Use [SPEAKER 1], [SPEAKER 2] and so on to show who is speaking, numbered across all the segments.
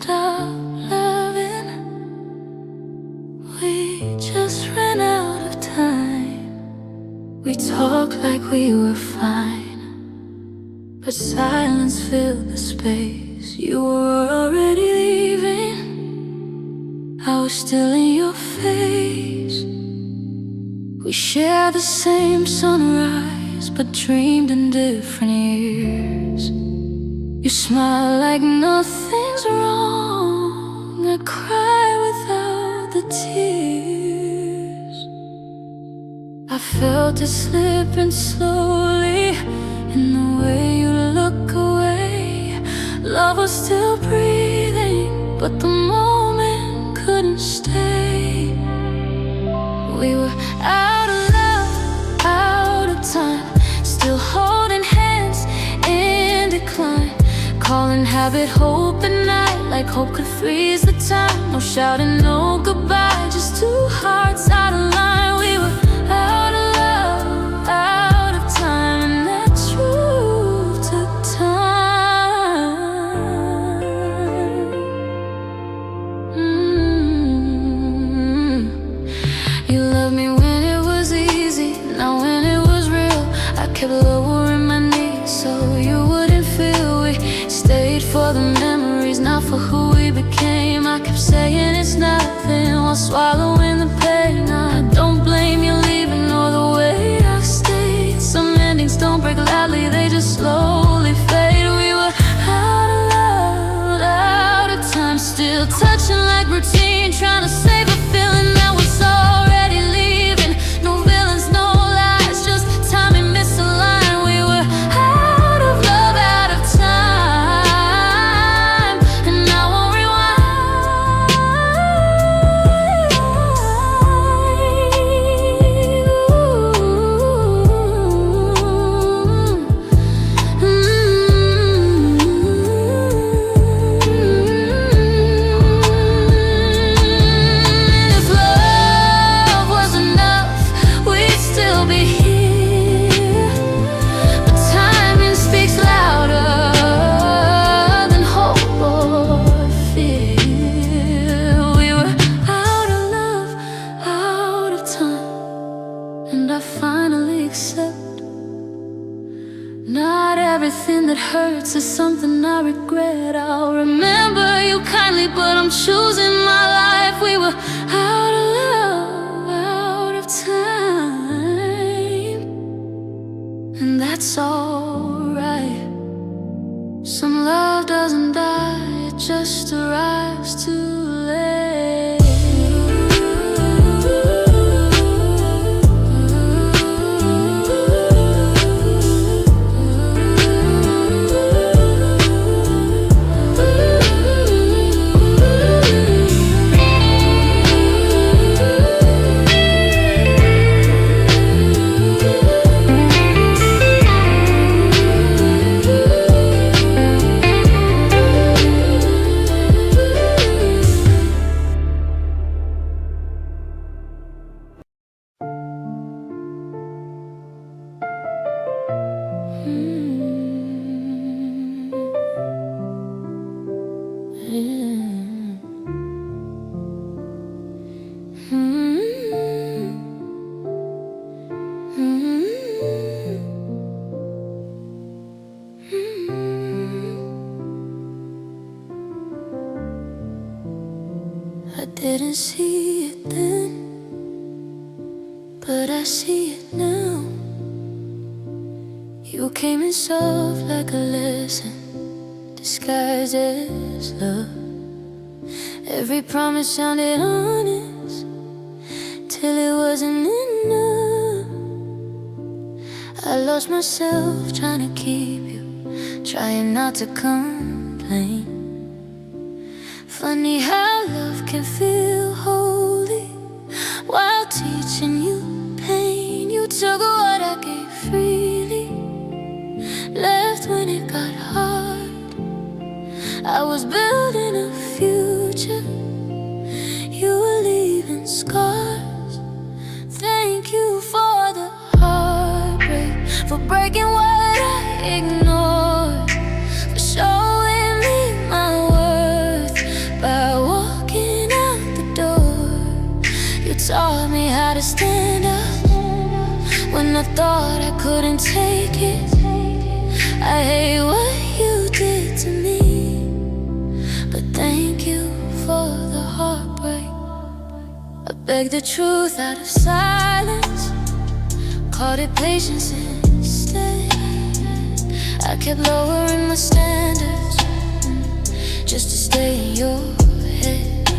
[SPEAKER 1] stop loving. We just ran out of time. We talked like we were fine, but silence filled the space. You were already leaving, I was still in your face. We shared the same sunrise, but dreamed in different years. You smile like nothing's wrong, I cry without the tears. I felt it slipping slowly in the way you look away. Love was still breathing, but the moment couldn't stay. We were out of love, out of time, still holding hands in decline, calling habit hope at night, like hope could freeze the time. No shouting, no goodbye, just two hearts out of line. We were out of love, out of time, and that truth took time. You loved me when it was easy, now when it was real, I kept lowering my knees so you wouldn't feel. We stayed for the memories, not for who we became. I kept saying it's nothing while swallowing the pain. I don't blame you leaving or the way I've stayed. Some endings don't break loudly, they just slowly fade. We were out of love, out of time, still touching like routine, trying to save a feeling that was already leaving. No villains, no lies, just timing misaligned. We were out of love, out of time, and I won't rewind. If love was enough, we'd still be here, but timing speaks louder than hope or fear. We were out of love, out of time, and I finally accept not everything that hurts is something I regret. I'll remember you kindly, but I'm choosing my life. We were out of love, out of time, and that's alright. Some love doesn't die, it just arrives too late. I didn't see it then, but I see it now. You came in soft like a lesson, disguised as love. Every promise sounded honest, till it wasn't enough. I lost myself trying to keep you, trying not to complain. Funny how love can feel holy while teaching you pain. You took what I gave freely, left when it got hard. I was building a future, you were leaving scars. Thank you for the heartbreak, for breaking what I ignored, for showing me my worth, I thought I couldn't take it. I hate what you did to me, but thank you for the heartbreak. I begged the truth out of silence, called it patience instead. I kept lowering my standards just to stay in your head.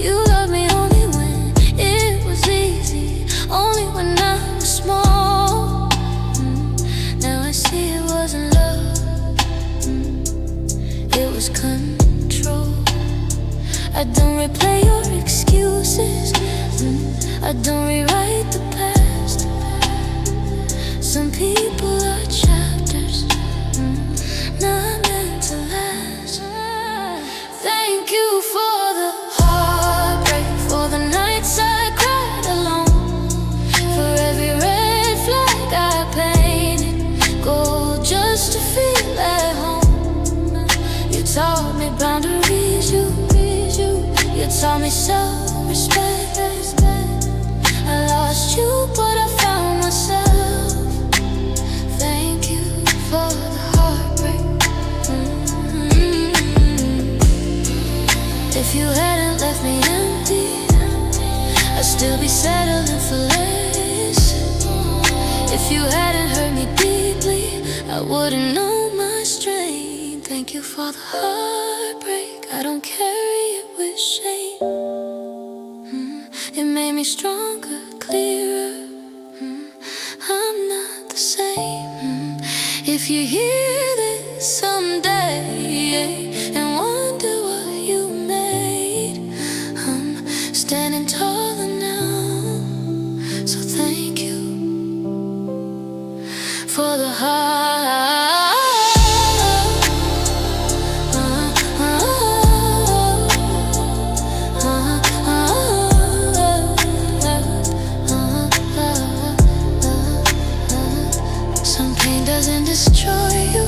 [SPEAKER 1] You loved me only when it was easy, only when I was small. Now I see it wasn't love, it was control. I don't replay your excuses, I don't rewrite the past. Some people are chapters not meant to last. Thank you for the heartbreak, for the nights I cried alone, for every red flag I painted gold just to feel at home. You taught me boundaries, you taught me self-respect. I lost you, but I found myself. Thank you for the heartbreak. If you hadn't left me empty, I'd still be settling for less. If you hadn't hurt me deeply, I wouldn't know my strength. Thank you for the heartbreak, I don't carry it with shame. It made me stronger, clearer. I'm not the same. If you hear this someday and wonder what you made, I'm standing taller now. So thank you for the heart. Doesn't destroy you,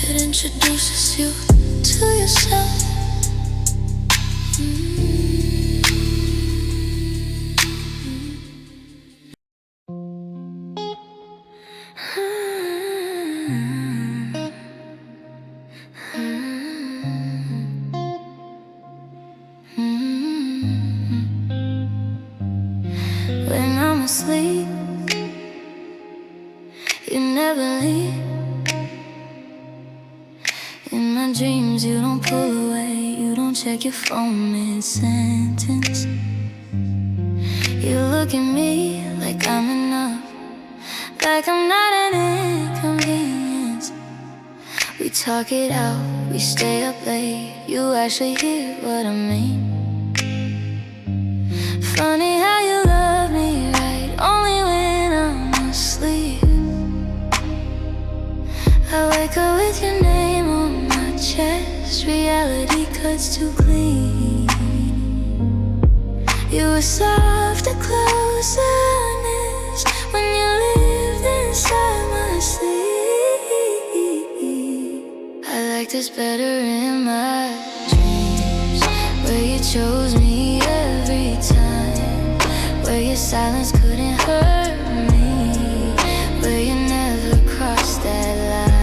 [SPEAKER 1] it introduces you to yourself. When I'm asleep, you never leave. In my dreams you don't pull away, you don't check your phone mid-sentence. You look at me like I'm enough, like I'm not an inconvenience. We talk it out, we stay up late, you actually hear what I mean. Funny how you love me right only when I'm asleep. I wake up with your name on my chest, reality cuts too clean. You were soft and close, honest, when you lived inside my sleep. I like this better in my dreams, where you chose me every time, where your silence couldn't hurt me, where you never crossed that line.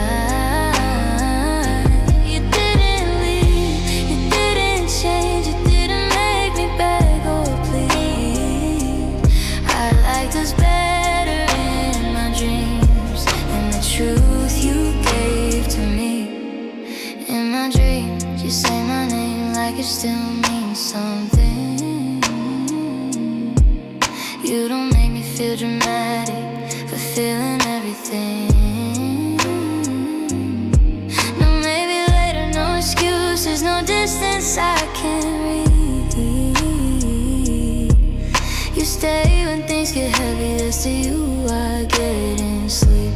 [SPEAKER 1] You didn't leave, you didn't change, you didn't make me beg or plead. I like this better in my dreams, and the truth you gave to me. In my dreams you say my name like it still means something. You don't make me feel dramatic for feeling everything. No, maybe later, no excuses, no distance I can read. You stay when things get heavy, that's to you I get in sleep.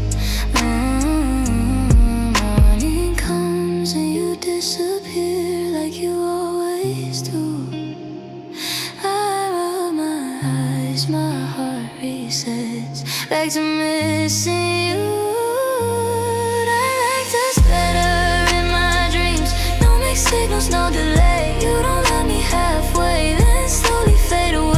[SPEAKER 1] Morning comes and you disappear like you always do. My heart resets back to missing you. I like this better in my dreams. No mixed signals, no delay. You don't let me halfway, then slowly fade away.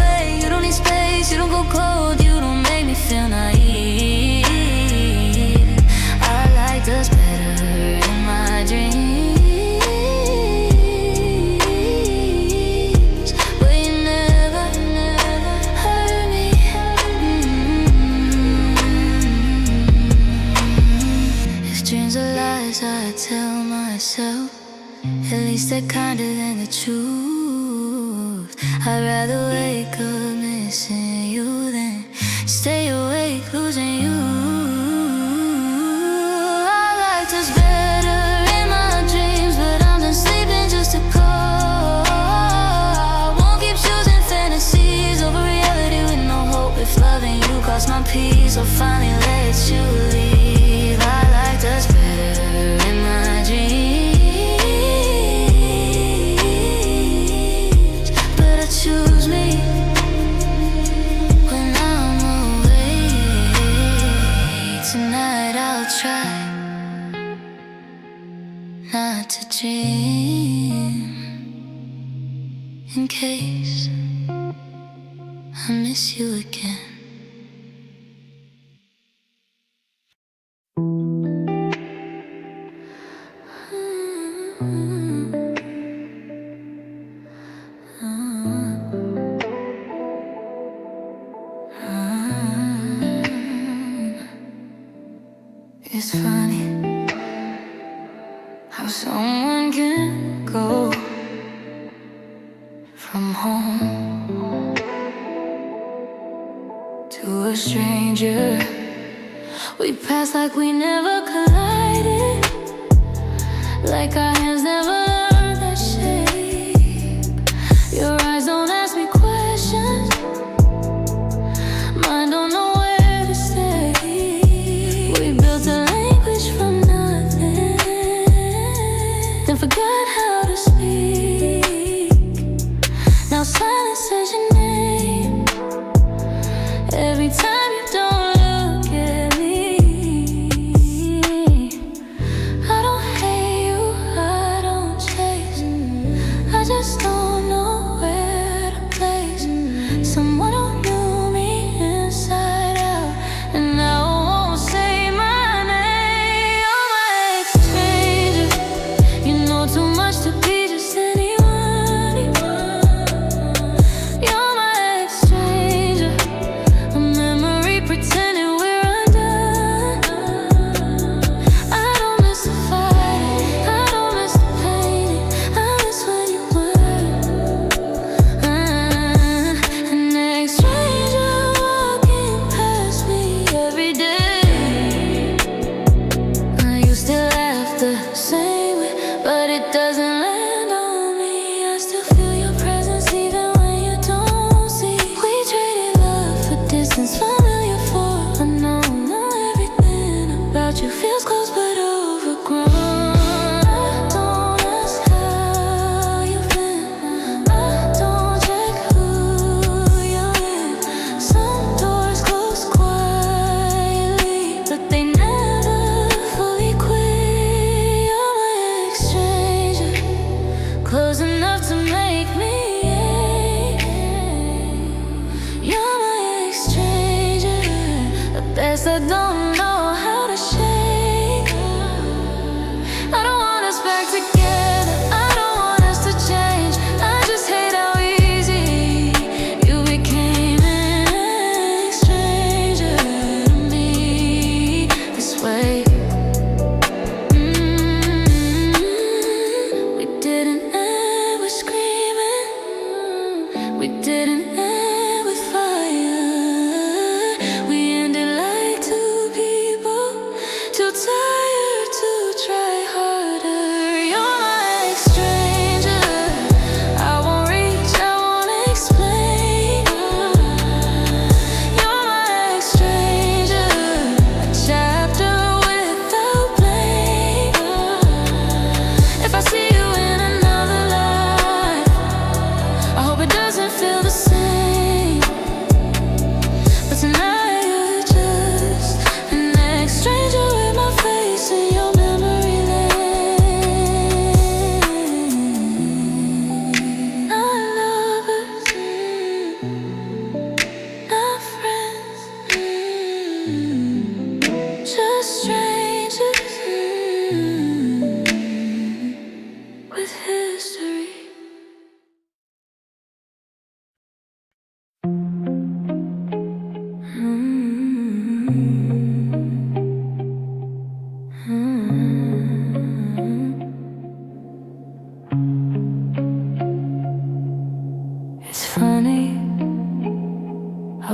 [SPEAKER 1] lies I tell myself, at least they're kinder than the truth. I'd rather wake up missing you than stay awake losing you. I liked us better in my dreams, but I'm done sleeping just to call. I won't keep choosing fantasies over reality with no hope. If loving you costs my peace, I'll finally let you leave. I liked us better in my dreams, but I choose me when I'm away. Tonight I'll try not to dream, in case I miss you again. It's funny how someone can go from home to a stranger. We pass like we never collided, like our hands never learned that shape. Your eyes don't ask me questions, mine don't know where to stay. We built a language from nothing, then forgot how to speak. Now silence says your name every time you don't look at me. I don't hate you, I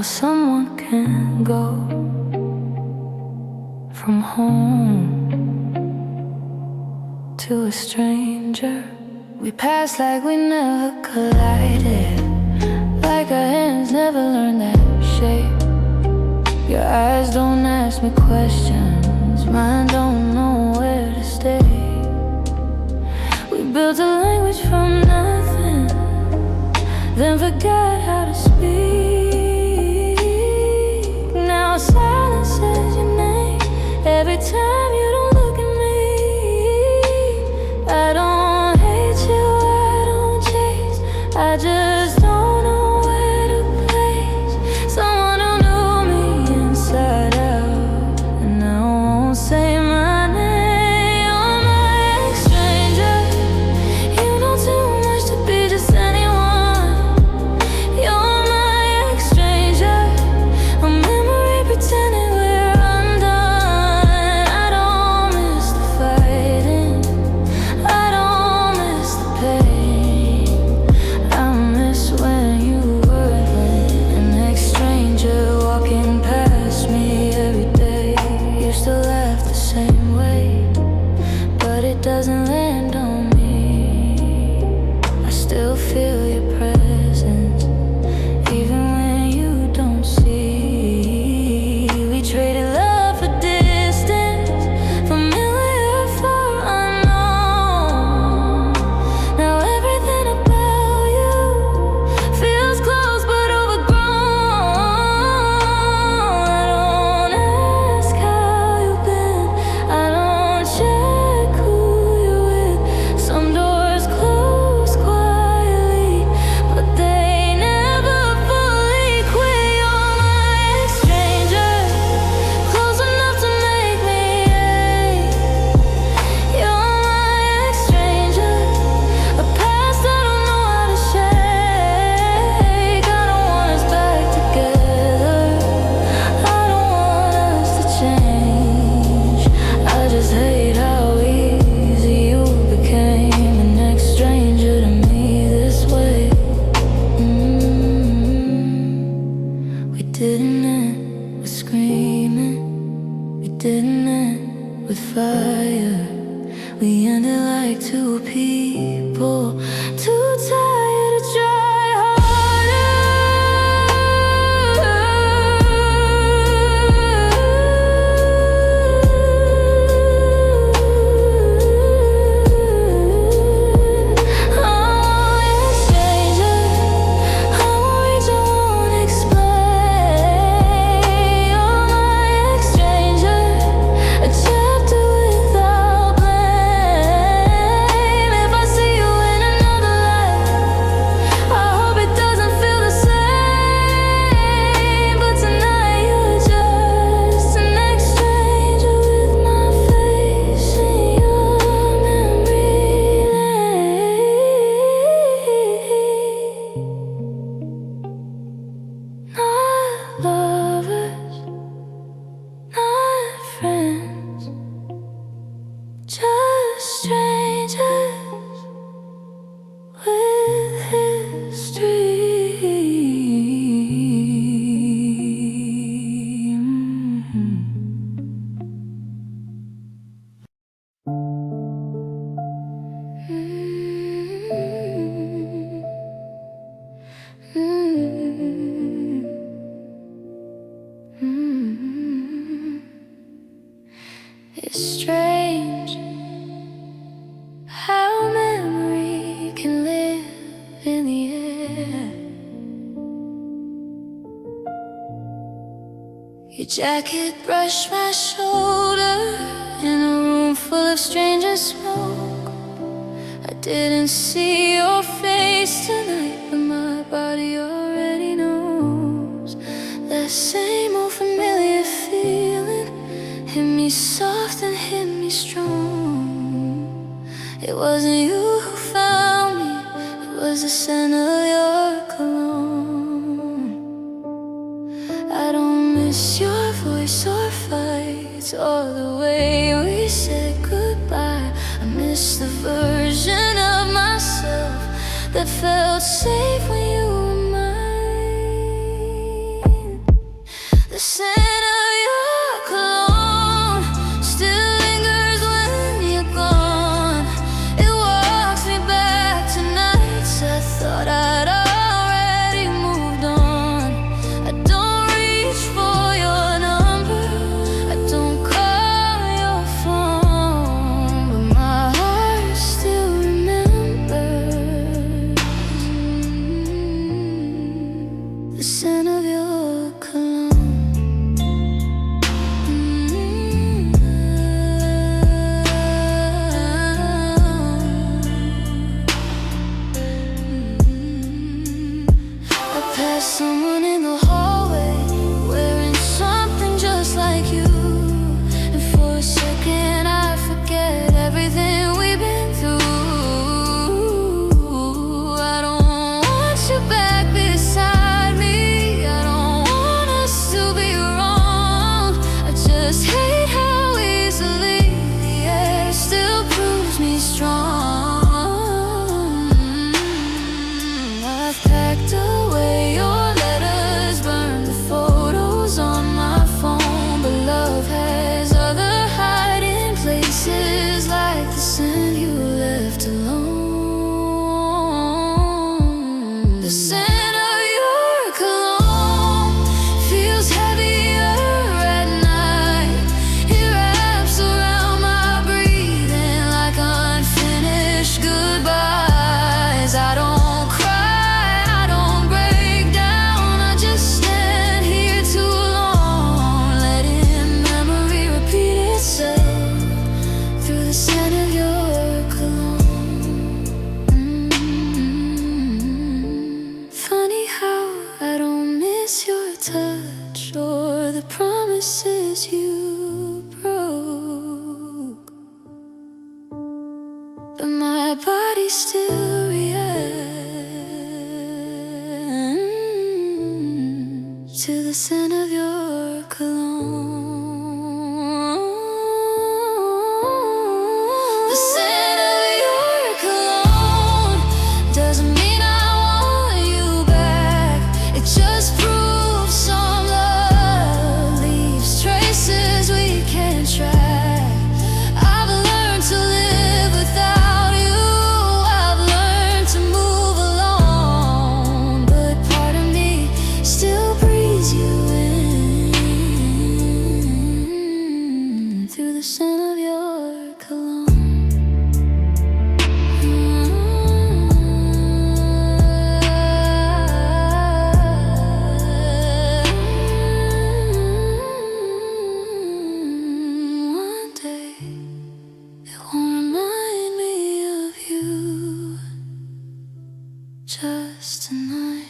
[SPEAKER 1] how someone can go from home to a stranger. We passed like we never collided, like our hands never learned that shape. Your eyes don't ask me questions, mine don't know where to stay. We built a language from nothing, then forgot how to speak. Now silence says your name every time you don't look at me. I don't hate you, I don't chase, I just don't know where to place someone who knew me inside out, and I won't say my name. You're my ex-stranger, you know too much to be just anyone. You're my ex-stranger, a memory pretending we're undone. I don't miss the fighting, I don't miss the pain, I miss when you were an ex-stranger walking past me every day. You still laugh the same way, but it doesn't land on me. I still feel your presence, even when you don't see. We traded love for distance, familiar for unknown. Now everything about you feels close but overgrown. I don't ask how you've been, I don't check who you're with. Some doors close quietly, but they never fully quit. You're my ex-stranger, close enough to make me ache. You're my ex-stranger, a past I don't know how to shake. I don't want us back together, I don't want us to change. I just hate how easy you became an ex-stranger to me this way. We didn't end with screaming, we didn't end with fire. We ended like two people, too tired to try harder. Oh, ex-stranger, I'm worried you won't explain. You're my ex-stranger, a chapter without blame. If I see you in another life, I hope it doesn't feel the same. But tonight you're just an ex-stranger with my face in your memory lane. Not lovers, not friends, just strangers with history. It's strange how memory can live in the air. Your jacket brushed my shoulder in a room full of strange and smoke. I didn't see your face tonight, but my body already knows. That same old familiar feeling hit me soft and hit me strong. It wasn't you who found me, it was the scent of your cologne. I don't miss your voice or fights or the way we said goodbye. I miss the version of myself that felt safe when you were mine. left alone. The scent of your cologne feels heavier at night. It wraps around my breathing like unfinished goodbyes. I don't cry, I don't break down, I just stand here too long, letting memory repeat itself through the scent of your cologne. Funny how I don't miss your touch or the promises you broke, but my body still reacts to the scent of your cologne. The scent of your cologne doesn't mean I want you back. It just proves some love leaves traces we can't track. I've learned to live without you, I've learned to move alone, but part of me still breathes you in through the scent of your cologne. One day it won't remind me of you, just tonight.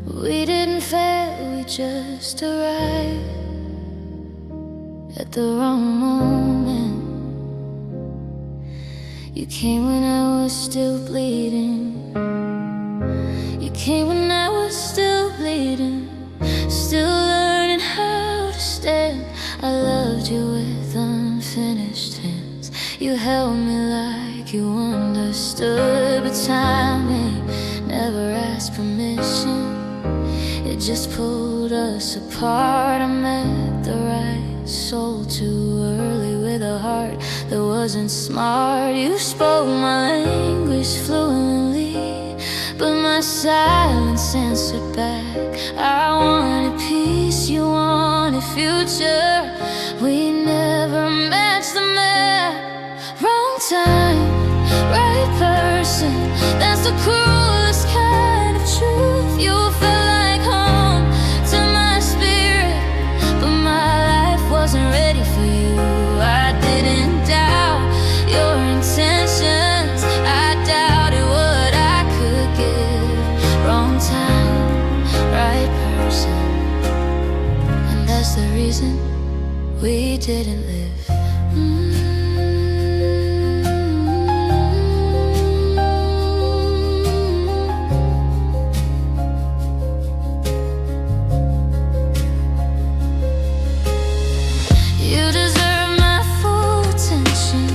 [SPEAKER 1] We didn't fail, we just arrived at the wrong moment. You came when I was still bleeding. You came when I was still bleeding, still learning how to stand. I loved you with unfinished hands. You held me like you understood, but timing never asked permission. It just pulled us apart. I met the right soul too early with a heart that wasn't smart. You spoke my language fluently, but my silence answered back. I wanted peace, you wanted future. We never matched the map. Wrong time, right person. That's the cruelest kind of truth. You felt like home to my spirit, but my life wasn't ready for you. I didn't doubt your intentions, I doubted what I could give. Wrong time, right person, and that's the reason we didn't live. You deserve my full attention,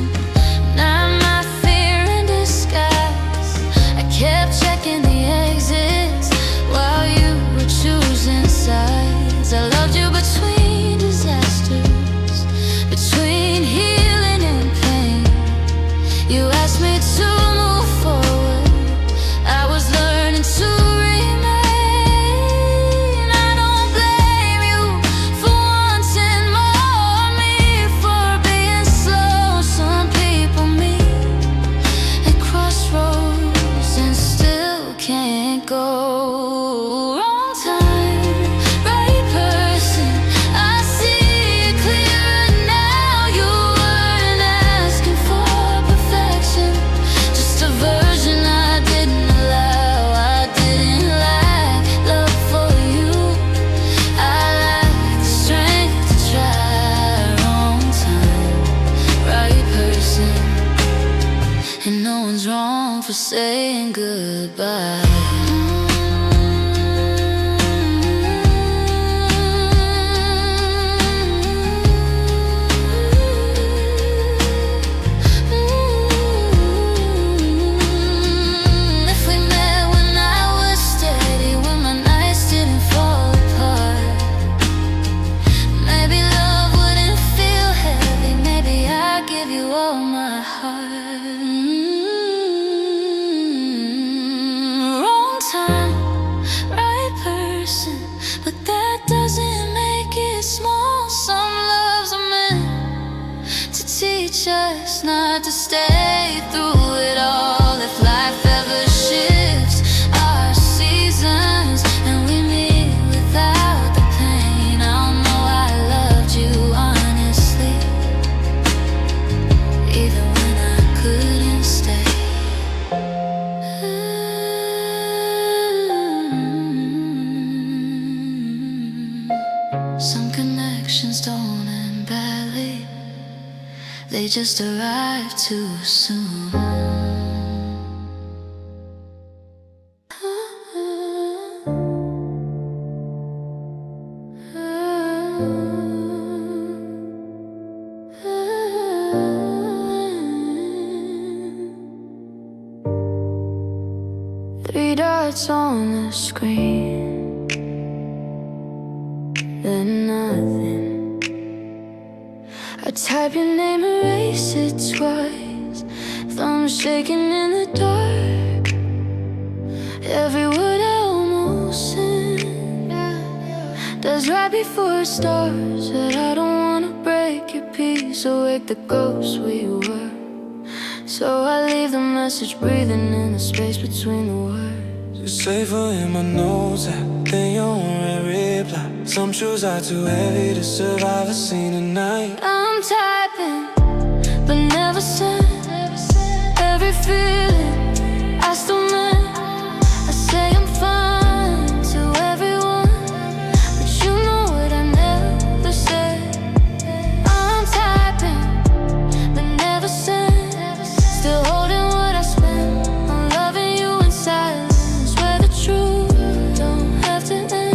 [SPEAKER 1] not my fear in disguise. I kept checking the exits while you were choosing sides. I loved you between disasters, between healing and pain. You asked me to move forward, I was learning to remain. I don't blame you for wanting more, me for being slow. Some people meet at crossroads and still can't go. Wrong time, right person. I see it clearer now. You weren't asking for perfection, just a version I didn't allow. I didn't lack love for you, I lacked the strength to try. Wrong time, right person, and no one's wrong for saying goodbye. Some connections don't end badly, they just arrive too soon. 3 dots on the screen, then nothing. I type your name, erase it twice, thumbs shaking in the dark. Every word I almost sent does right before it starts. But I don't wanna break your peace or wake the ghosts we were. So I leave the message breathing in the space between the words.
[SPEAKER 2] You're safer in my notes than your own reply. Some shoes are too heavy to survive a scene tonight.
[SPEAKER 1] I'm typing, but never sent. Every feeling I still meant. I say I'm fine to everyone, but you know what I never said. I'm typing, but never sent. Still holding what I spent on loving you in silence, where the truth don't have to end.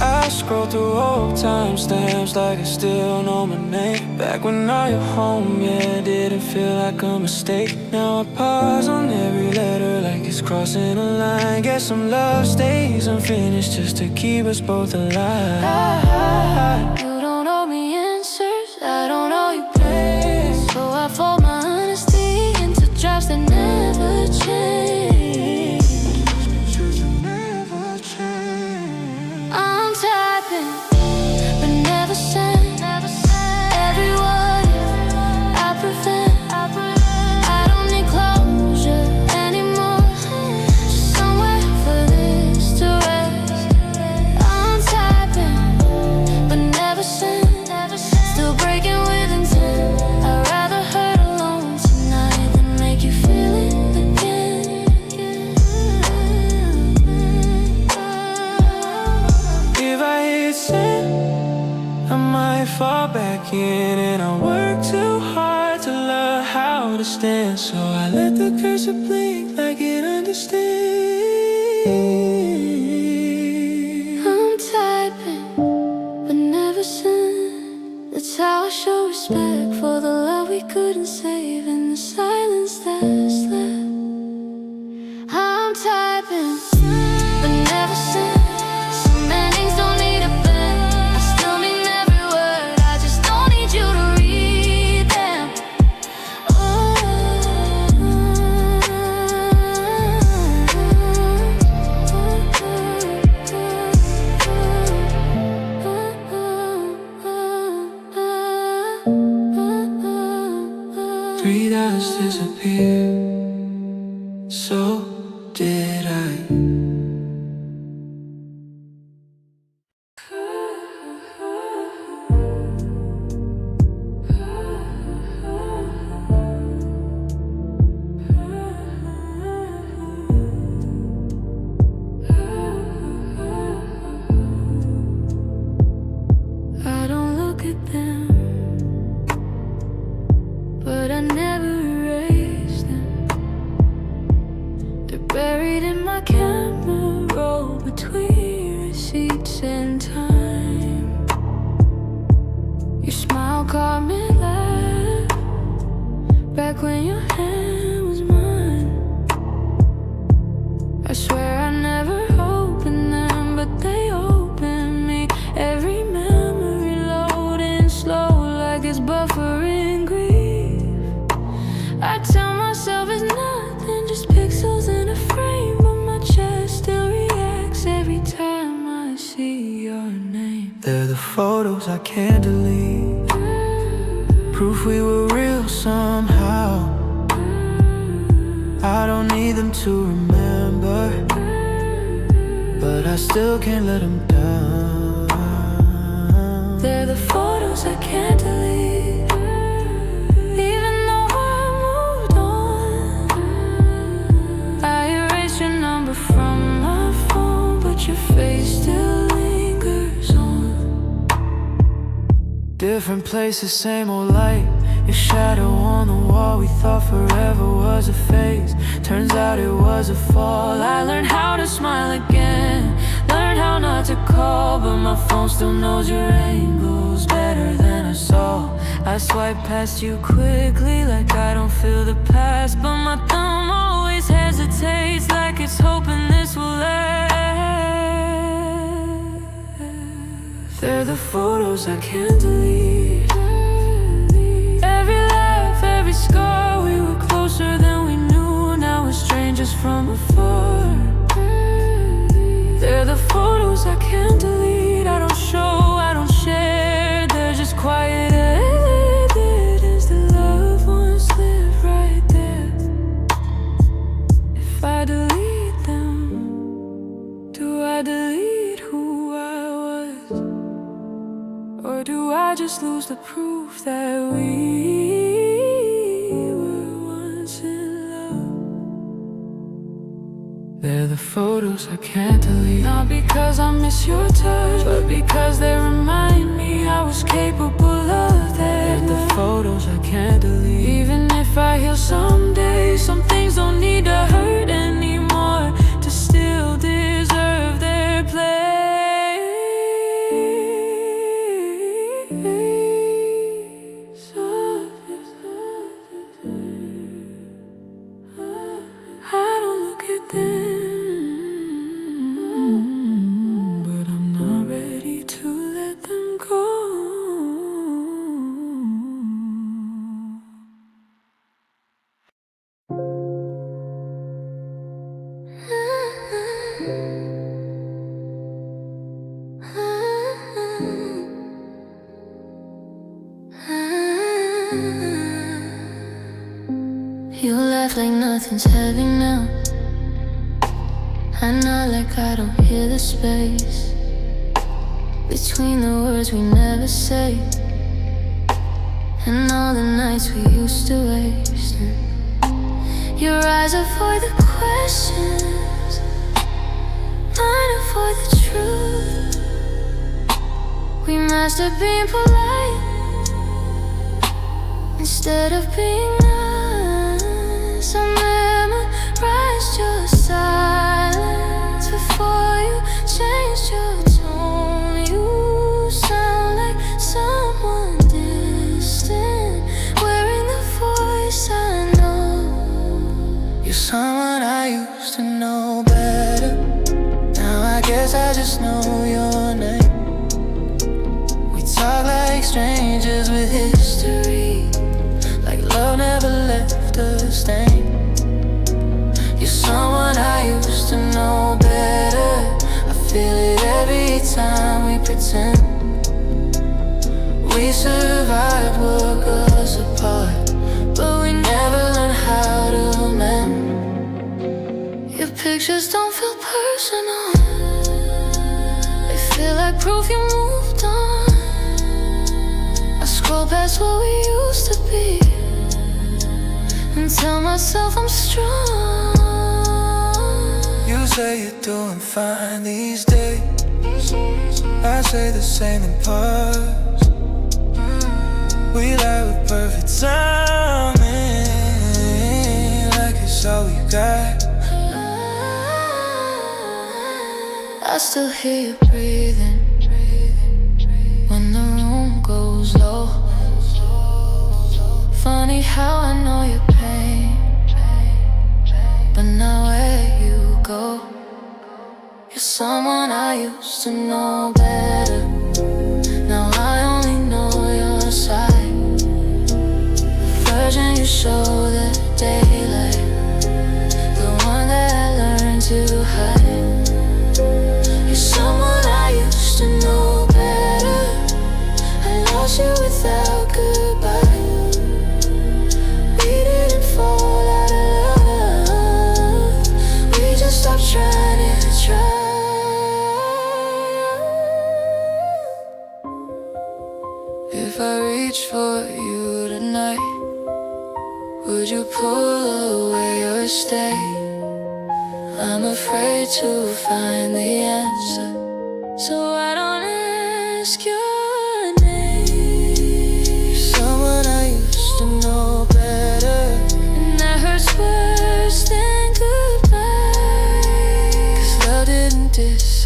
[SPEAKER 2] I scroll through old timestamps like I still know my name. Back when all your home, yeah, didn't feel like a mistake. Now I pause on every letter like it's crossing a line. Guess some love stays unfinished just to keep us both alive.
[SPEAKER 1] You don't owe me answers, I don't owe you praise. So I fold my honesty into drafts that never change. I'm typing, but never sent. Every word I prevent. I don't need closure anymore, just somewhere for this to rest. I'm typing, but never sent. Still breaking with intent. I'd rather hurt alone tonight than make you feel it again.
[SPEAKER 2] If I hit send, I might fall back in, and I work too hard to learn how to stand. So I let the cursor blink like it understands.
[SPEAKER 1] I'm typing, but never sent. That's how I show respect for the love we couldn't save in the silence that's left. I'm typing, but never sent. Some endings don't need a bend. I still mean every word, I just don't need you to read them.
[SPEAKER 2] Three dots disappear, so did I.
[SPEAKER 1] I don't look at them, but I never erase them. They're buried in my camera roll between receipts and time. Your smile caught me laugh back when your hand was mine. I swear I never opened them, but they opened me. Every memory loading slow like it's buffering grief. I tell myself it's nothing, just pixels in a frame, but my chest still reacts every time I see your name.
[SPEAKER 2] They're the photos I can't delete, proof we were real somehow. I don't need them to remember, but I still can't let them down.
[SPEAKER 1] They're the photos I can't delete, even though I moved on. I erased your number from my phone.
[SPEAKER 2] Different places, same old light. Your shadow on the wall. We thought forever was a phase. Turns out it was a fall. I learned how to smile again. Learned how not to call, but my phone still knows your angles better than us all. I swipe past you quickly like I don't feel the past, but my thumb always hesitates like it's hoping this will last. They're the photos I can't delete. Every laugh, every scar. We were closer than we knew. Now we're strangers from afar. They're the photos I can't delete. I don't show, I don't share. They're just quiet evidence that loved ones live right there. If I delete them, do I delete who I was? Or do I just lose the proof that we were once in love? They're the photos I can't delete. Not because I miss your touch, but because they remind me I was capable of that. They're the photos I can't delete. Even if I heal someday, some things don't need to hurt anymore to still deserve their place. I don't look at them, but I'm not ready to let them go.
[SPEAKER 1] You laugh like nothing's heavy now. I nod like I don't hear the space between the words we never say, and all the nights we used to waste. Your eyes avoid the questions, mine avoid the truth. We mastered being polite instead of being nice. I memorized your silence before you changed your tone. You sound like someone distant, wearing the voice I know. You're someone I used to know better. Now I guess I just know your name. We talk like strangers with history, like love never left a stain. You're someone I used to know better. I feel it every time we pretend. We survived what got us apart, but we never learned how to mend. Your pictures don't feel personal. They feel like proof you moved on. I scroll past what we used to be and tell myself I'm strong.
[SPEAKER 2] You say you're doing fine these days. I say the same in parts. We lie with perfect timing, like it's all we got.
[SPEAKER 1] I still hear you breathing when the room goes low. Funny how I know your pain, but now where you go. You're someone I used to know better. Now I only know your side. Version you show the daylight, the one that I learned to hide. You're someone I used to know better. I lost you without goodbye. We didn't fall out of love, we just stopped trying to try. If I reach for you tonight, would you pull away or stay? I'm afraid to find the answer, so I don't ask your name.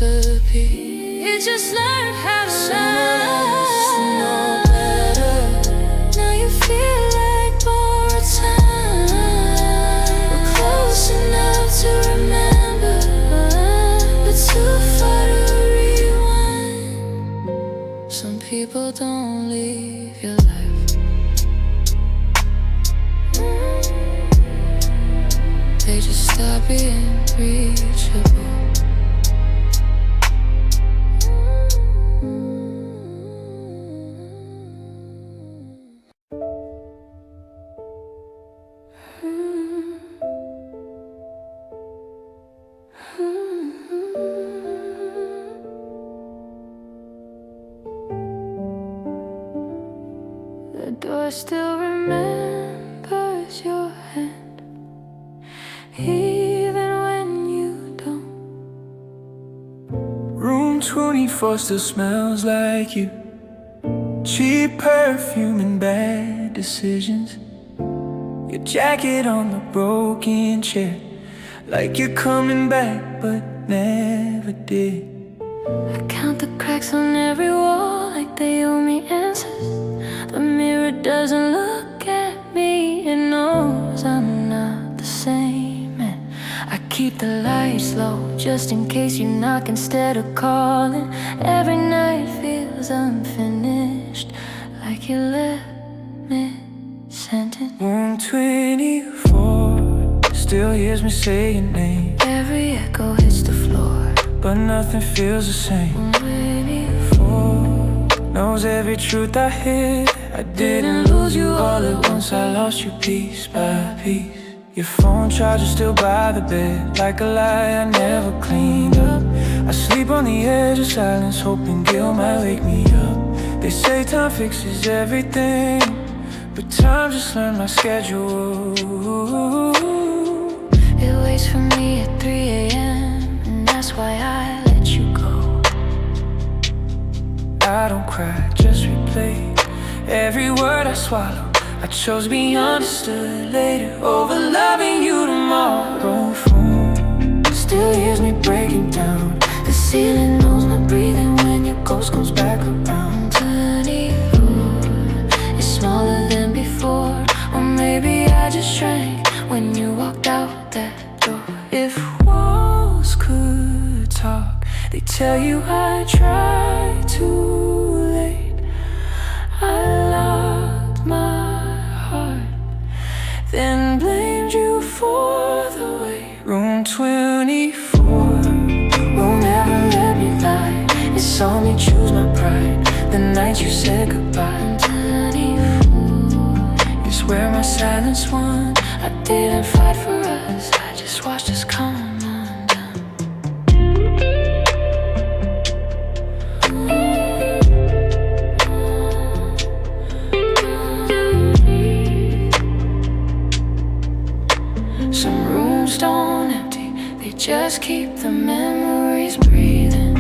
[SPEAKER 1] recipe. You just learned how to know better. Now you feel like more time. We're close enough to remember, but too far to rewind. Some people don't leave your life. They just stop being reachable. The door still remembers your hand, even when you don't.
[SPEAKER 2] Room 24 still smells like you. Cheap perfume and bad decisions. Your jacket on the broken chair, like you're coming back but never did.
[SPEAKER 1] I count the cracks on every wall like they owe me answers. The mirror doesn't look at me, it knows I'm not the same. And I keep the lights low just in case you knock instead of calling. Every night feels unfinished, like you left me sentence.
[SPEAKER 2] Room 24 still hears me say your name.
[SPEAKER 1] Every echo hits the floor,
[SPEAKER 2] but nothing feels the same. 24 knows every truth I hid. I didn't lose you all at once, I lost you piece by piece. Your phone charger still by the bed, like a lie I never cleaned up. I sleep on the edge of silence, hoping guilt might wake me up. They say time fixes everything, but time just learned my schedule.
[SPEAKER 1] It waits for me at 3 a.m. and that's why I let you go.
[SPEAKER 2] I don't cry, just replay every word I swallow. I chose to be understood later over loving you tomorrow. Phone still hears me breaking down. The ceiling knows my breathing when your ghost comes back around. 24 is smaller than before, or maybe I just shrank when you walked out that door. If walls could talk, they tell you I tried too late. I locked my heart, then blamed you for the way. Room 24 will never let me lie. It saw me choose my pride the night you said goodbye. 24 is where my silence won. I didn't fight for us, I just watched us come undone. Some rooms don't empty, they just keep the memories breathing.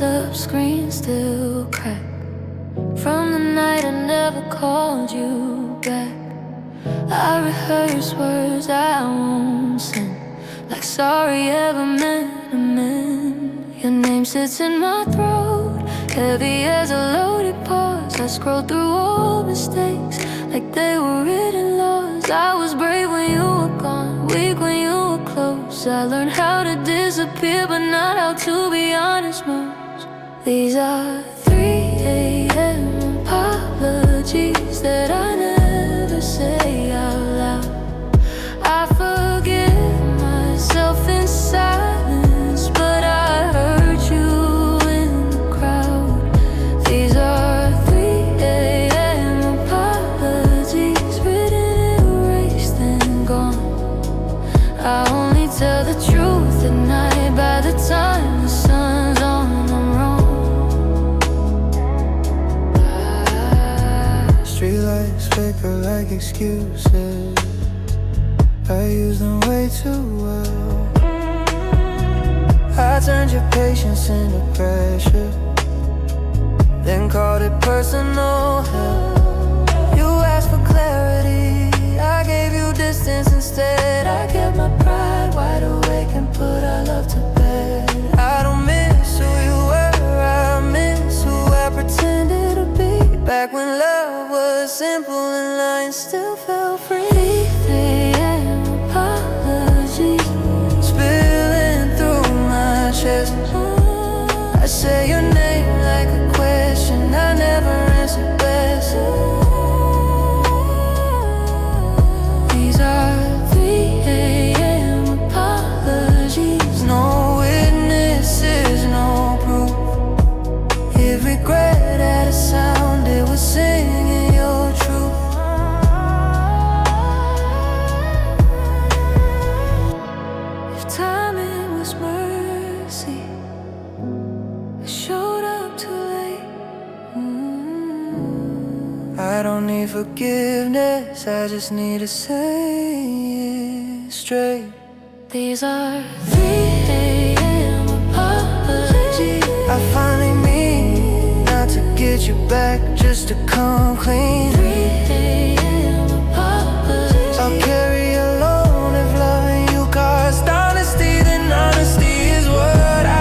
[SPEAKER 2] Up, screen still crack from the night I never called you back. I rehearse words I won't send, like sorry ever meant to mend. Your name sits in my throat, heavy as a loaded pause. I scroll through old mistakes like they were written laws. I was brave when you were gone, weak when you were close. I learned how to disappear, but not how to be honest most. These are 3 a.m. apologies that I never say out loud. I forgive myself in silence, but I hurt you in the crowd. These are 3 a.m. apologies, written, erased, and gone. I only tell the truth at night by the time the like excuses. I use them way too well. I turned your patience into pressure, then called it personal hell. You asked for clarity, I gave you distance instead. I kept my pride wide awake and put our love to bed. I don't miss who you were, I miss who I pretended to be. Back when love was simple and lying still felt free.
[SPEAKER 1] 3 a.m. apologies
[SPEAKER 2] Spilling through my chest, I say your name like a question I never answered best.
[SPEAKER 1] These are 3 a.m. apologies.
[SPEAKER 2] No witnesses, no proof. If regret had a sound, it was singing your truth.
[SPEAKER 1] If timing was mercy, I showed up too late.
[SPEAKER 2] I don't need forgiveness, I just need to say it straight.
[SPEAKER 1] These are 3 a.m. apologies.
[SPEAKER 2] I finally mean not to get you back, just to come clean.
[SPEAKER 1] 3 a.m. apologies.
[SPEAKER 2] I'll carry alone if loving you cost honesty, then honesty is what I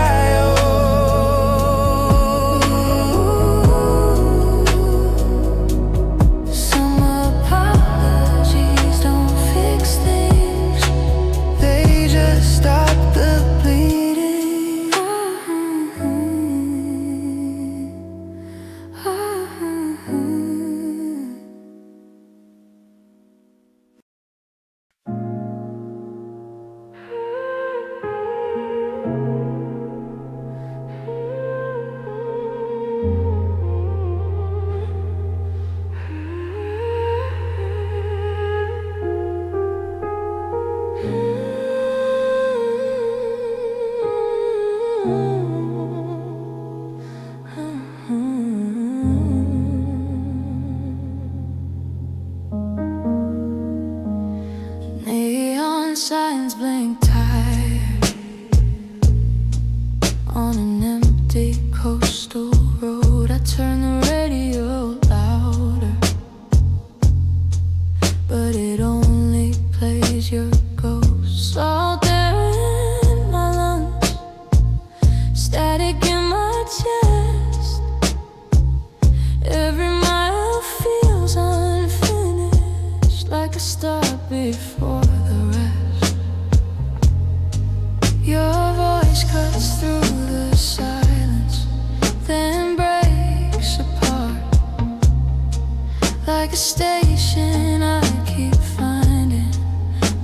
[SPEAKER 1] Some apologies don't fix things,
[SPEAKER 2] they just stop the bleeding.
[SPEAKER 1] Neon signs blink tired on an empty coastal road. I turn the radio louder, but it only plays your ghost. All there in my lungs, static in my chest. Every mile feels unfinished, like a start before the rest. Your voice cuts through the silence, then breaks apart. Like a station I keep finding,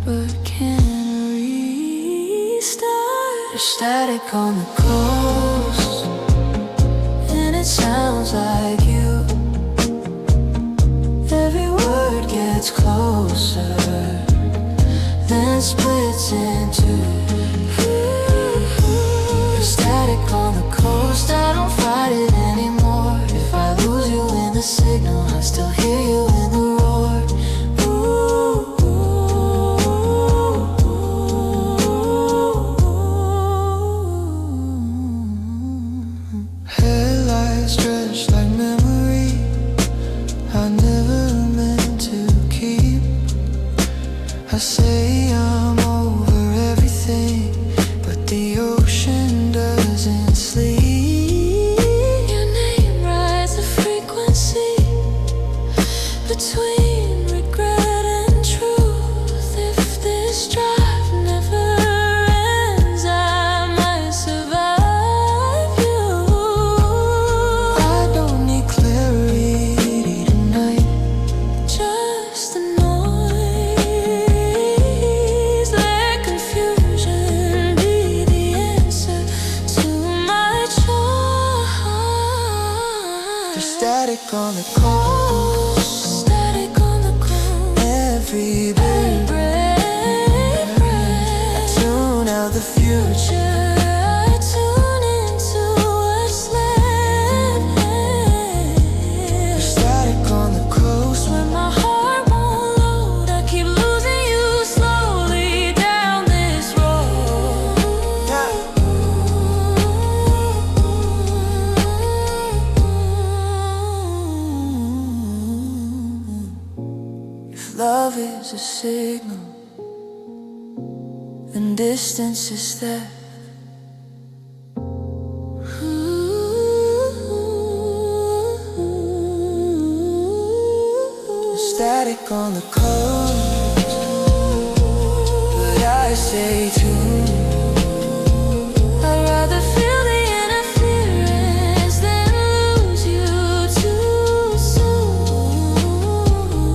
[SPEAKER 1] but can't restart. There's static on the coast, and it sounds like you. Every word gets closer, then splits into There's static on the coast, I don't fight it anymore. If I lose you in the signal, I still hear you in the roar.
[SPEAKER 2] Headlights stretched like memory I never meant to keep. I say I'm over everything, but the ocean doesn't sleep.
[SPEAKER 1] Your name rides the frequency between regret and truth. If this drive never ends, I might survive you.
[SPEAKER 2] I don't need clarity tonight,
[SPEAKER 1] Just the noise. Let confusion be the answer to my choice.
[SPEAKER 2] there's static on the coast.
[SPEAKER 1] Static on the coast.
[SPEAKER 2] Every breath, tune out the future.
[SPEAKER 1] I tune into what's left.
[SPEAKER 2] There's static on the coast.
[SPEAKER 1] When my heart won't
[SPEAKER 2] a signal, then distance is there. Static on the coast, but I stay tuned. I'd rather feel the interference than lose you too soon.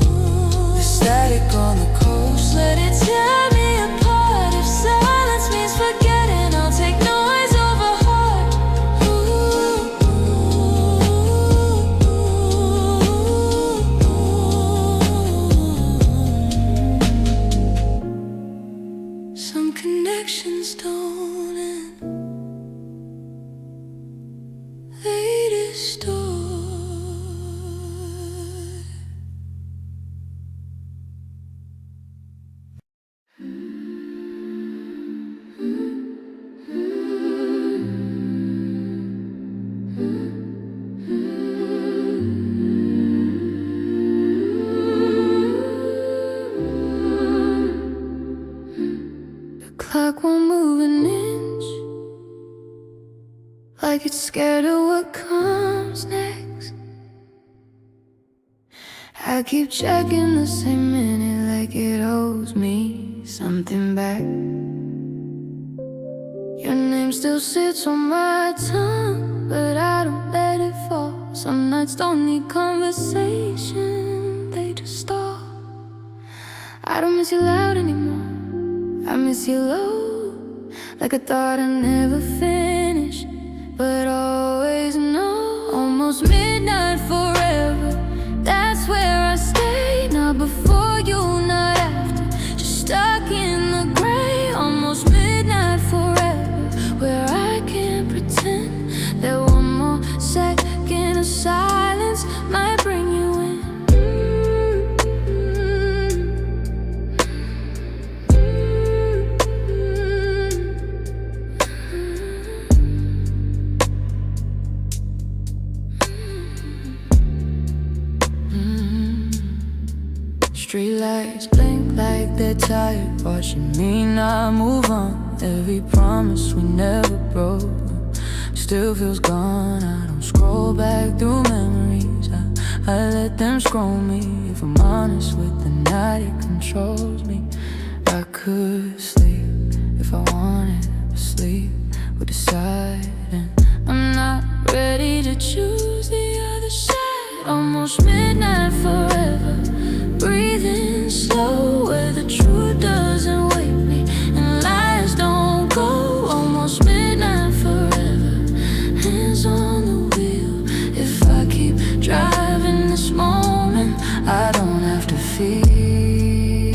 [SPEAKER 2] The static on the coast, let it tear me apart. If silence means forgetting, I'll take noise over heart. Some connections don't end, they distort. The clock won't move an inch, like it's scared of what comes next. I keep checking the same minute like it owes me something back. Your name still sits on my tongue, but I don't let it fall. Some nights don't need conversation, they just stall. I don't miss you loud anymore, I miss you low, like I thought I'd never finish, but always know. Almost midnight forever, that's where I stay. Not before you, not after, just stuck in the gray. Almost midnight forever, where I can't pretend that one more second of silence might bring you in. Streetlights blink like they're tired, watching me not move on. Every promise we never broke still feels gone. I don't scroll back through memories, I let them scroll me. If I'm honest with the night, it controls me. I could sleep if I wanted, but sleep would decide, and I'm not ready to choose the other side. Almost midnight forever, breathing slow, where the truth doesn't wake me and lies don't go. Almost midnight forever, hands on the wheel. If I keep driving this moment, I don't have to feel.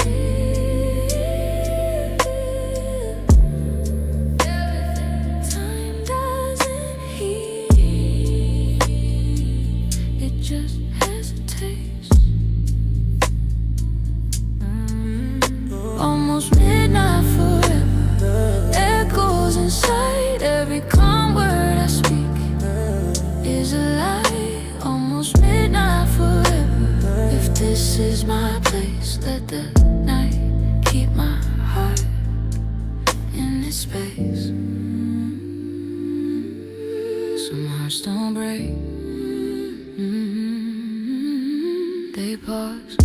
[SPEAKER 2] Time doesn't heal, it just hesitates. Almost midnight forever, echoes inside. Every calm word I speak is a lie. Almost midnight forever, if this is my place, let the night keep my heart in its space. Some hearts don't break, they pause.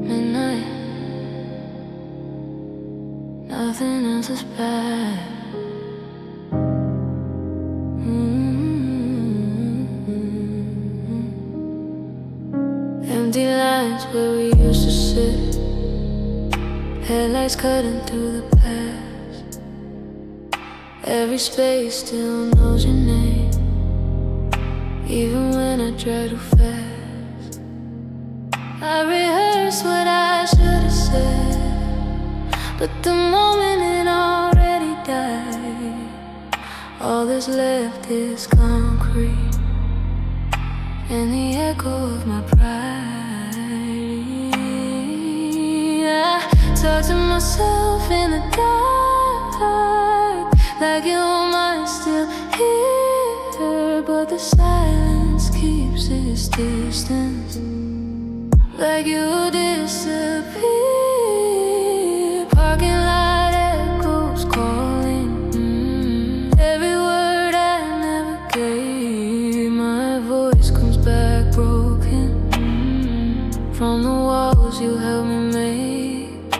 [SPEAKER 2] Midnight, nothing else is bad. Empty lines where we used to sit, headlights cutting through the past. Every space still knows your name, even when I drive too fast.
[SPEAKER 1] I rehearsed what I should have said, but the moment it already died. All that's left is concrete and the echo of my pride. I talk to myself in the dark, like you might still hear, but the silence keeps its distance, like you disappear. Parking lot echoes calling, every word I never gave. My voice comes back broken, from the walls you helped me make.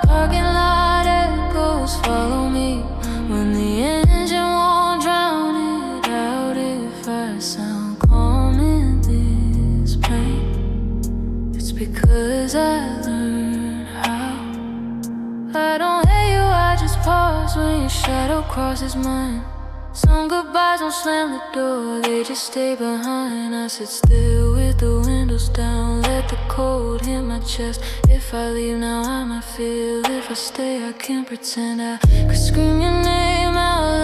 [SPEAKER 1] Parking lot echoes follow me, when the engine won't drown it out. If I sound calm in this pain, it's because I learned how. I don't hate you, I just pause when your shadow crosses mine. Some goodbyes don't slam the door, they just stay behind. I sit still with the windows down, let the cold hit my chest. If I leave now I might feel, if I stay I can't pretend. I could scream your name out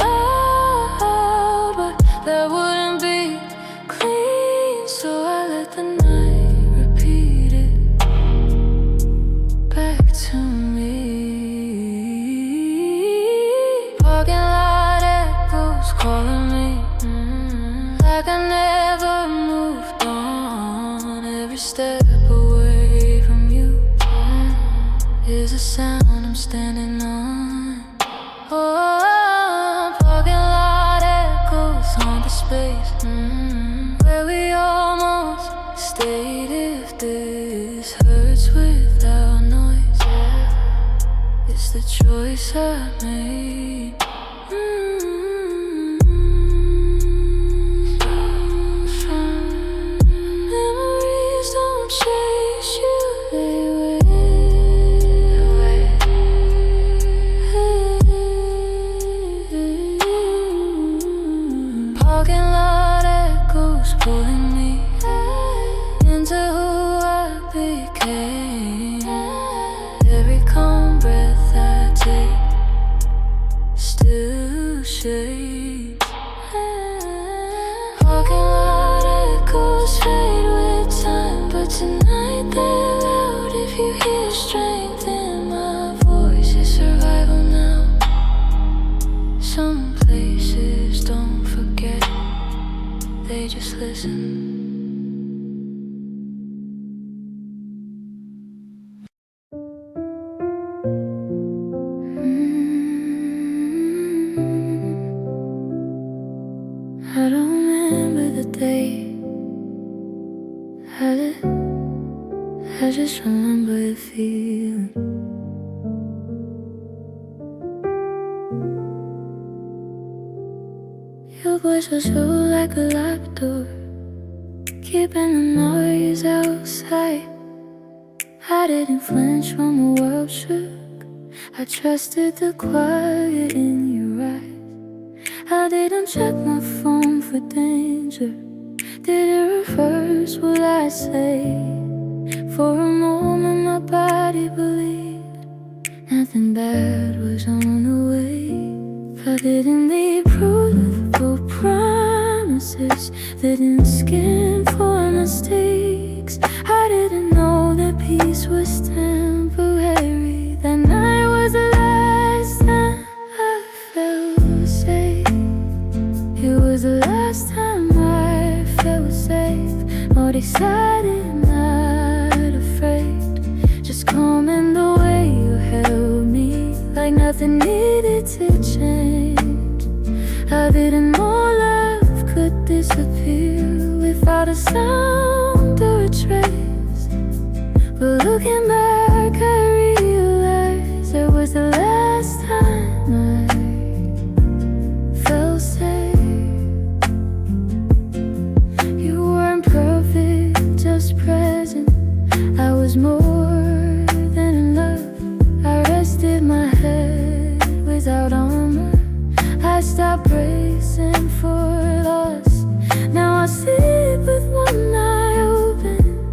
[SPEAKER 1] loud, but that wouldn't be clean. So I let the night repeat it back to me. Parking lot echoes calling me, like I never moved on. Every step away from you is a sound I'm standing on. Oh, parking lot echoes haunt the space where we almost stayed. If this hurts without noise, it's the choice I made. Memories don't chase you, they wait. Parking lot echoes pulling me into who I became. Every calm breath I take still shakes. Parking lot echoes fade with time, but tonight they're loud. If you hear strength in my voice, it's survival now. Some places don't forget, they just listen. I don't remember the day, I just remember the feeling. Your voice was so like a locked door, keeping the noise outside. I didn't flinch when the world shook, I trusted the quiet in your eyes. I didn't check my phone for danger, did it reverse what I say? For a moment my body believed nothing bad was on the way. I didn't need proof for promises, didn't scan for mistakes. I didn't know that peace was temporary. That night was the last time I felt safe. It was the last time I felt safe, more excited, not afraid. Just calm in the way you held me, like nothing needed to change. I didn't know love could disappear without a sound or a trace. But looking back I realized it was the last time I felt safe. You weren't perfect, just present. I was more than in love. I rested my head without armor. I stopped bracing for loss. Now I sleep with one eye open,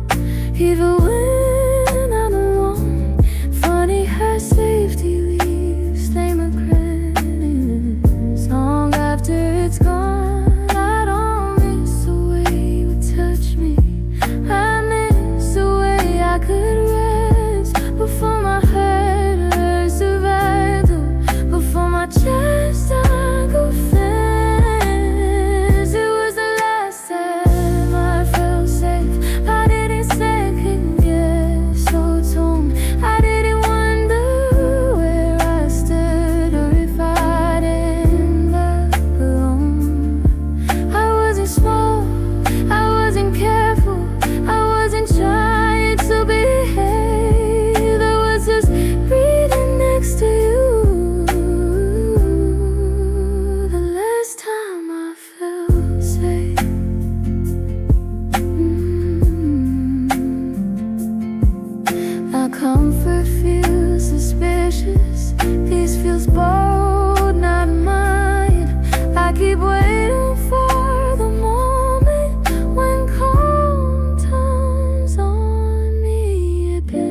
[SPEAKER 1] feels suspicious. Peace feels bold, not mine. I keep waiting for the moment when calm turns on me again.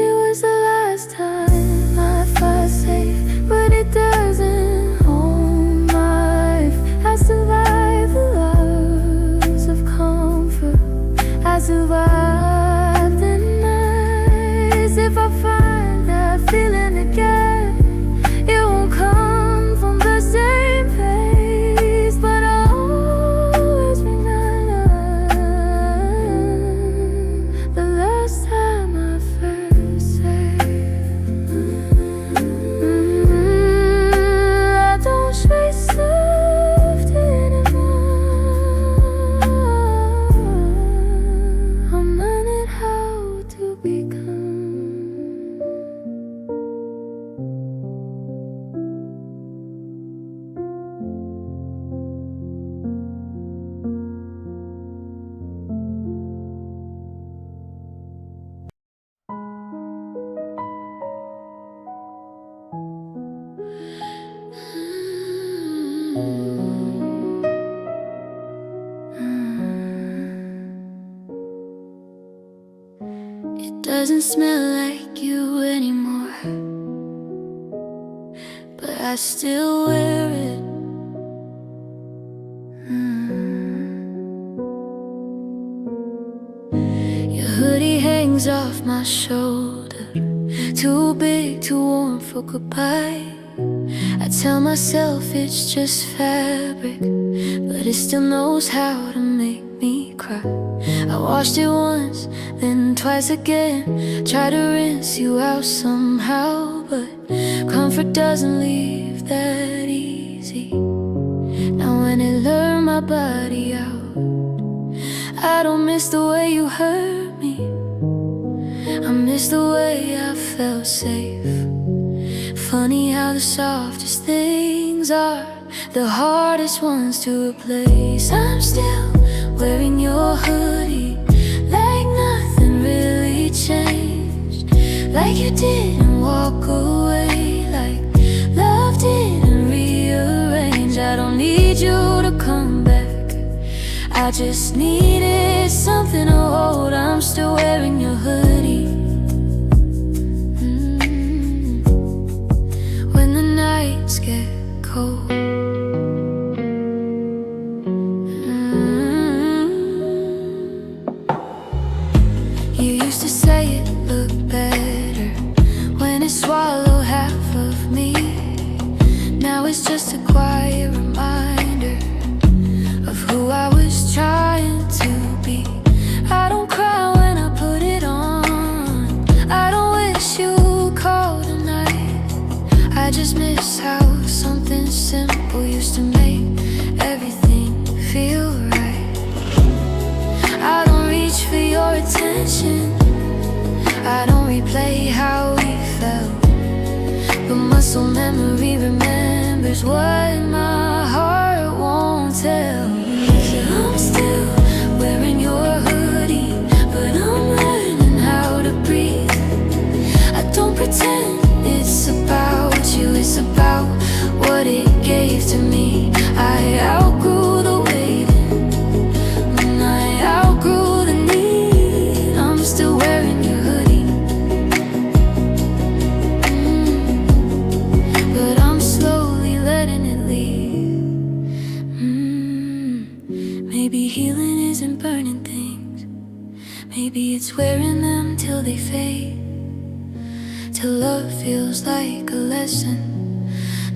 [SPEAKER 1] It was the last time I felt safe, but it doesn't hold my life. I survived the loss of comfort. I survived the nights. If I find that feeling again, it won't come from the same place, but I'll always remember the last time I felt safe. I don't chase safety anymore. I'm learning how to become. It doesn't smell like you anymore, but I still wear it. Your hoodie hangs off my shoulder, too big, too warm for goodbye. I tell myself it's just fabric, but it still knows how to make me cry. I washed it once, then twice again, try to rinse you out somehow, but comfort doesn't leave that easy. Now when it learned my body out, I don't miss the way you hurt me. I miss the way I felt safe. Funny how the softest things are the hardest ones to replace. I'm still wearing your hoodie, like nothing really changed, like you didn't walk away, like love didn't rearrange. I don't need you to come back, I just needed something to hold. I'm still wearing your hoodie. When the nights get cold, you used to say it looked better when it swallowed half of me. Now it's just a quiet reminder of who I was trying to be. I don't cry when I put it on, I don't wish you called tonight. I just miss how something simple used to make everything feel right. I don't reach for your attention, I don't replay how we felt, but muscle memory remembers what my heart won't tell. So I'm still wearing your hoodie, but I'm learning how to breathe. I don't pretend it's about you, it's about what it gave to me. I outgrew the waiting, and I outgrew the need. I'm still wearing your hoodie, but I'm slowly letting it leave. Maybe healing isn't burning things, maybe it's wearing them till they fade, till love feels like a lesson,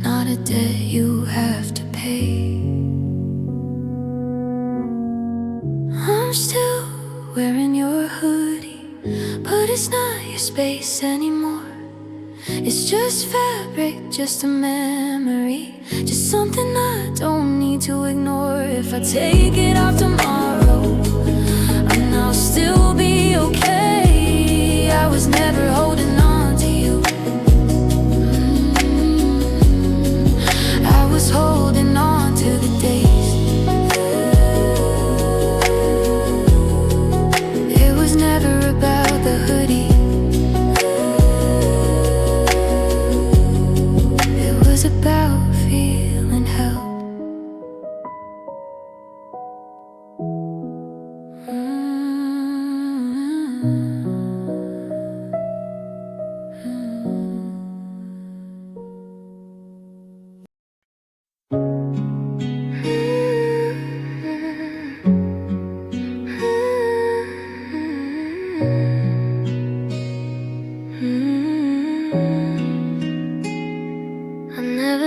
[SPEAKER 1] not a debt you have to pay. I'm still wearing your hoodie, but it's not your space anymore. It's just fabric, just a memory, just something I don't need to ignore. If I take it off tomorrow, and I'll still be okay. I was never holding on to you, I was holding on to the days. It was never about the hoodie,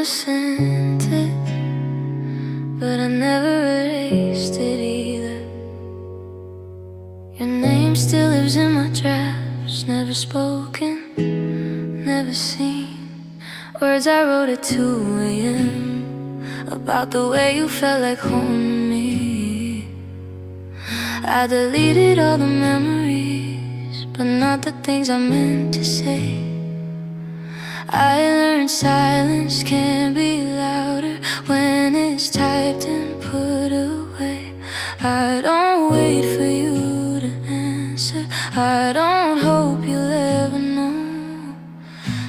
[SPEAKER 1] never sent it, but I never erased it either. Your name still lives in my drafts, never spoken, never seen. Words I wrote at 2 a.m. about the way you felt like home to me. I deleted all the memories, but not the things I meant to say. I learned silence can be louder when it's typed and put away. I don't wait for you to answer, I don't hope you'll ever know.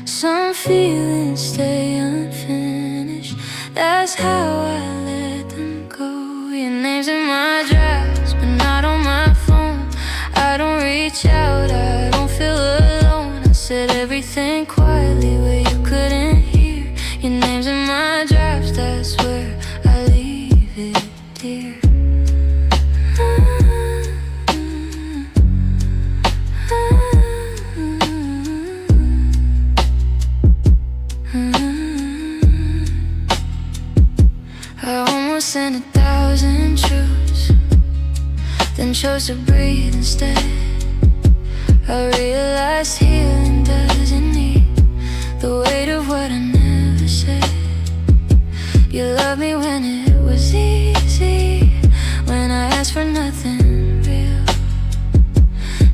[SPEAKER 1] Some feelings stay unfinished, that's how I let them go. Your name's in my drafts, but not on my phone. I don't reach out, I don't feel alone. I said everything quietly where you couldn't hear. Your name's in my drafts, that's where I leave it, dear. I almost sent 1,000 truths, then chose to breathe instead. I realized healing doesn't need the weight of what I never said. You loved me when it was easy, when I asked for nothing real.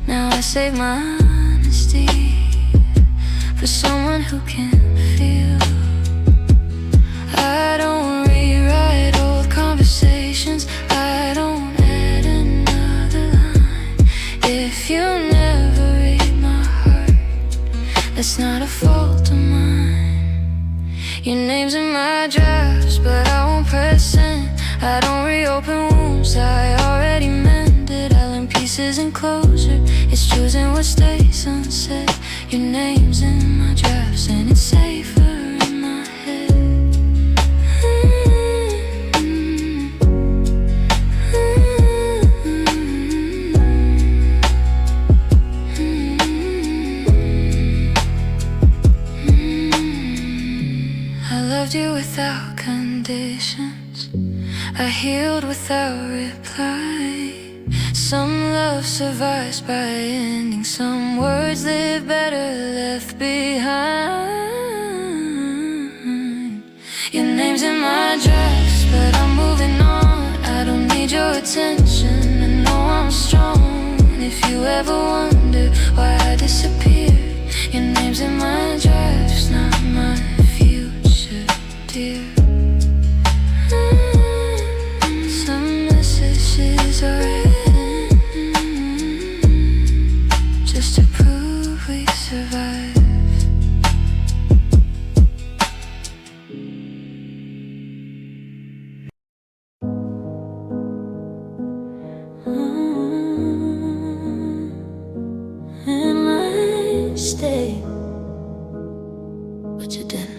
[SPEAKER 1] Now I save my honesty for someone who can feel. I don't rewrite old conversations, I don't add another line. If you never read my heart, that's not a fault of mine. Your name's in my drafts, but I won't press send. I don't reopen wounds I already mended. I learn pieces and closure, it's choosing what stays unsaid. Your name's in my drafts and it's safer in my head. I loved you without conditions, I healed without reply. Some love survives by ending, some words live better left behind. Your name's in my drafts, but I'm moving on. I don't need your attention, I know I'm strong. If you ever wonder why I disappeared, your name's in my drafts, not my future, dear. Some messages are written just to prove we survive. And I stayed, but you didn't.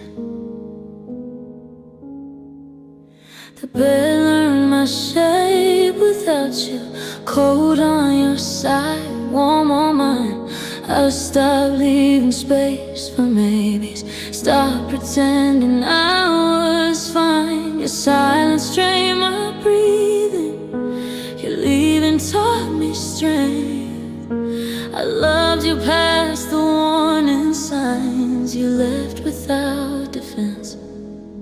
[SPEAKER 1] The bed learned my shape without you. Cold on your side, warm on mine. I'll stop leaving space for maybes. Stop pretending I was fine. Your silence drained my breathing. Your leaving taught me strength. I loved you past the warning signs. You left without defense.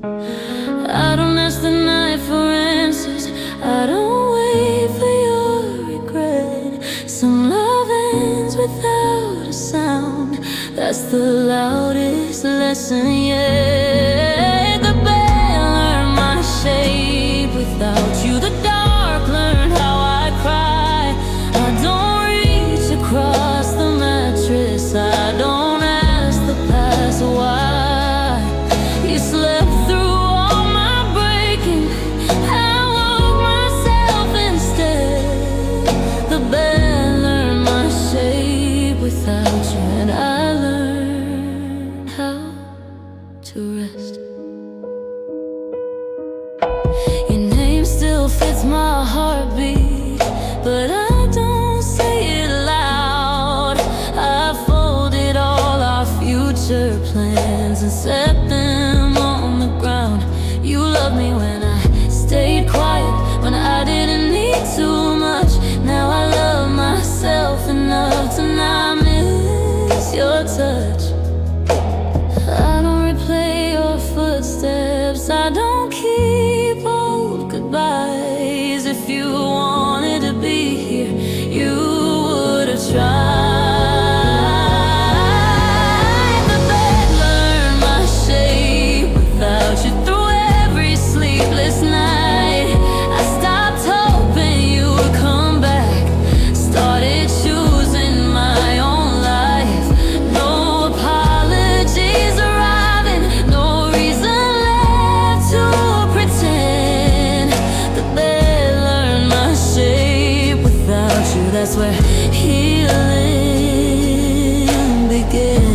[SPEAKER 1] I don't ask the night for answers, I don't wait for your regret. Some love ends without a sound, that's the loudest lesson yet. The bed learned my shape without you. The dark learned how I cry. I don't reach across the mattress, I don't ask the past why. You slept through all my breaking, I woke myself instead. The bed learned my shape without you, and I learned how to rest. Your name still fits my heartbeat, but I don't say it loud. I folded all our future plans and set them on the ground. You loved me when I stayed quiet, when I didn't need too much. Now I love myself enough to not miss your touch. I don't replay your footsteps, I don't keep old goodbyes. If you wanted to be here, you would have tried. The bed learned my shape without you. Through every sleepless night, I stopped hoping you would come back, started choosing my own life. No apologies arriving, no reason left to pretend. The bed learned my shape without you. That's where healing began.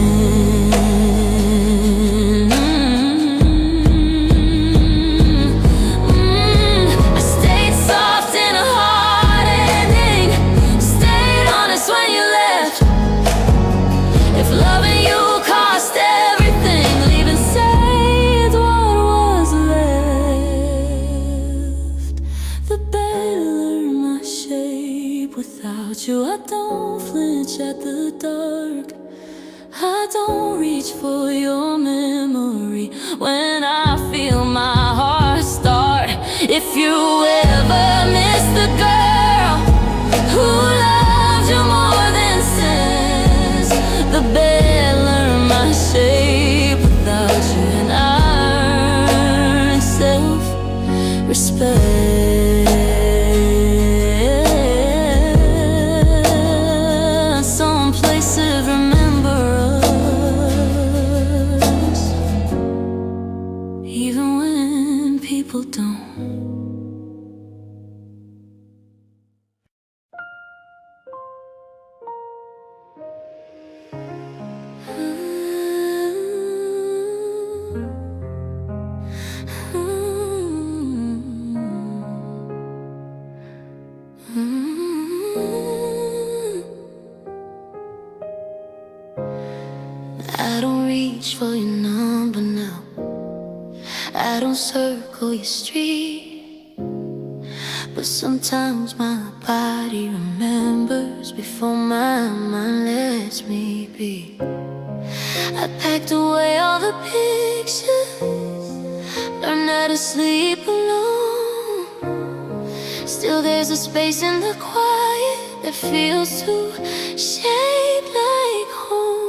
[SPEAKER 1] I stayed soft in a hard ending, stayed honest when you left. If loving you cost everything, leaving saved what was left. The bed learned my shape without you. I don't flinch at the dark, I don't reach for your memory when I feel my heart start. If you ever miss the girl who loved you more than sense, the bed learned my shape without you, and I earned self-respect. Some places remember us, even when people don't. I don't reach for your number now, I don't circle your street, but sometimes my body remembers before my mind lets me be. I packed away all the pictures, learned how to sleep alone. Still there's a space in the quiet that feels too shaped like home.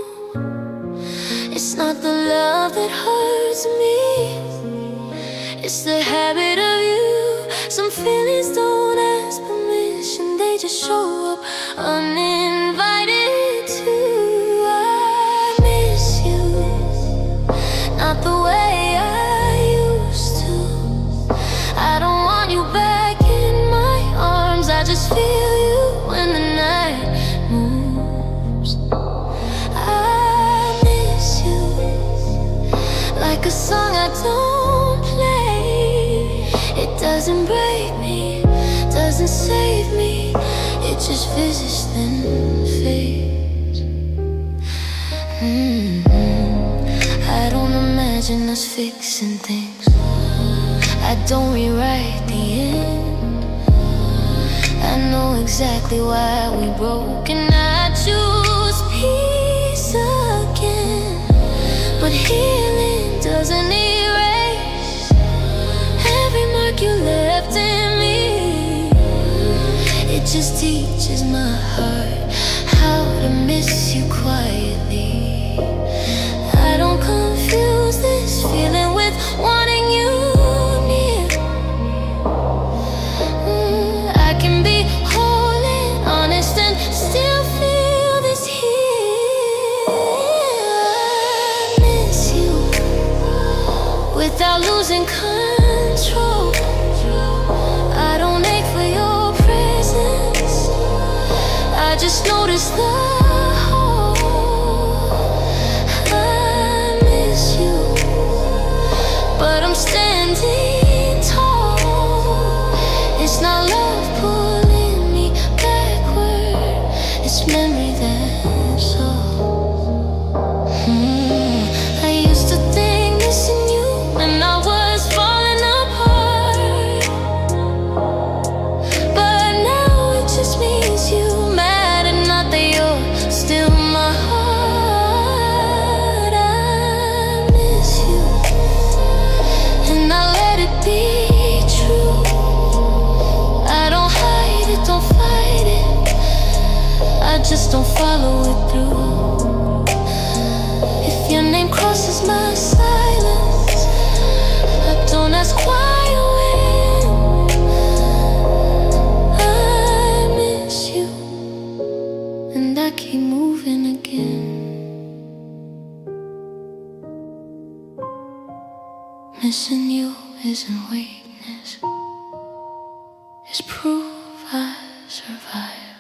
[SPEAKER 1] It's not the love that hurts me, it's the habit of you. Some feelings don't ask permission, they just show up uninvited too. I miss you, not the way I used to. I don't want you back in my arms, I just feel you when the night moves. I miss you, like a song I don't play. It doesn't break me, doesn't save me, it just visits then fades. I don't imagine us fixing things, I don't rewrite the end. I know exactly why we broke, and I choose peace again. But healing doesn't erase every mark you left in me. It just teaches my heart how to miss you quietly. I don't confuse this feeling with wanting you near. I can be whole and honest and still feel this here. I miss you without losing control. I don't ache for your presence, I just notice the hole. I miss you, but I'm standing tall. It's not love pulling me backward, it's memory that's all. I used to think missing you when I was falling I just don't follow it through. If your name crosses my silence, I don't ask why you went. I miss you, and I keep moving again. Missing you isn't weakness, it's proof I survived.